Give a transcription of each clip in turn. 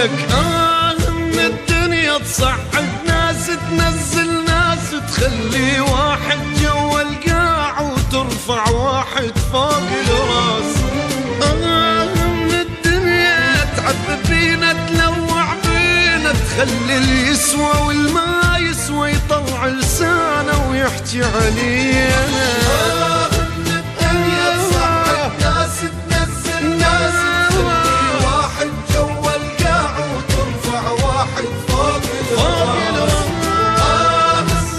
لك من الدنيا تصعد ناس تنزل ناس تخلي واحد جوا القاع وترفع واحد فوق الراس. من الدنيا تعذب بينا تلوع بينا تخلي اللي يسوى والما يسوى يطلع لسانه ويحكي علينا. من الدنيا تصعد ناس تنزل ناس تخلي واحد جوا القاع وترفع واحد فوق الراس.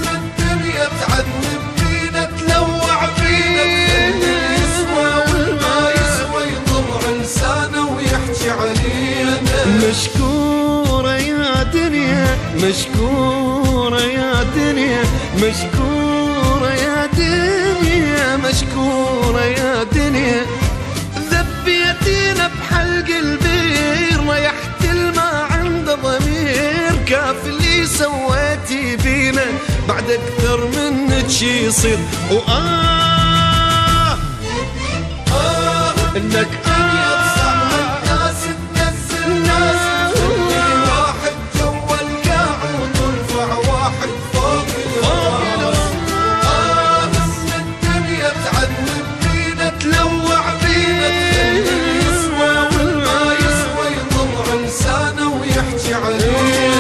من الدنيا تعذب بينا تلوع بينا تخلي يسوى والما يسوى يطلع لسانه ويحكي علينا. مشكورة يا دنيا مشكورة يا دنيا مشكورة يا دنيا مشكورة يا دنيا. ذبيتينا بحلق البير ريحت الما عند ضمير. كاف اللي سويتي بينا بعد اكثر منك شي يصير. انك ناس تنزل ناس تخلي واحد جوا القاع وترفع واحد فوق الراس. من الدنيا تعذب بينا تلوع بينا تخلي يسوى والما يسوى يطلع لسانه ويحكي علينا.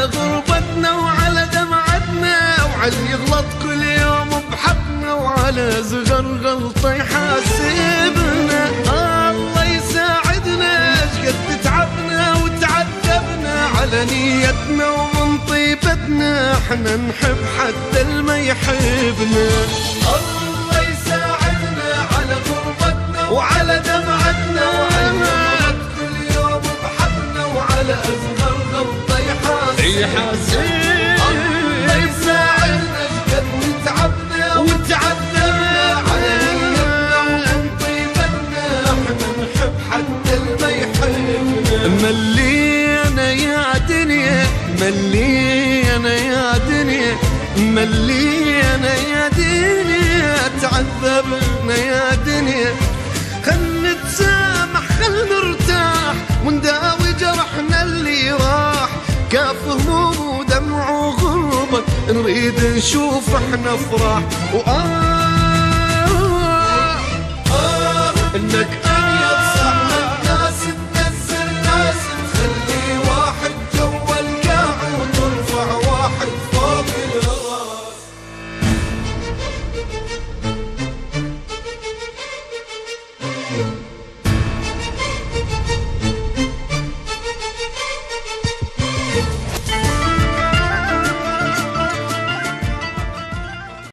غربتنا وعلى دمعتنا وعلى يغلط كل يوم بحقنا وعلى صغر غلطة يحاسبنا. الله يساعدنا شقد تعبنا وتعذبنا على نيتنا ومن طيبتنا احنا نحب حتى الما يحبنا. الله يساعدنا على غربتنا وعلى دمعتنا وعلى يغلط كل يوم بحقنا وعلى أصغر غلطة يحاسب. الله يساعدنا شقد تعبنا وتعذبنا على نيتنا ومن طيبتنا احنا نحب حتى الما يحبنا. ملينا يا دنيا ملينا يا دنيا ملينا يا دنيا تعذبنا يا دنيا. خل نتسامح خل نرتاح ونداوي جرحنا اللي راح. كاف هموم ودمع وغربة نريد نشوف احنا فرح. انك ناس تنزل ناس تخلي واحد جوا القاع وترفع واحد فوق الراس.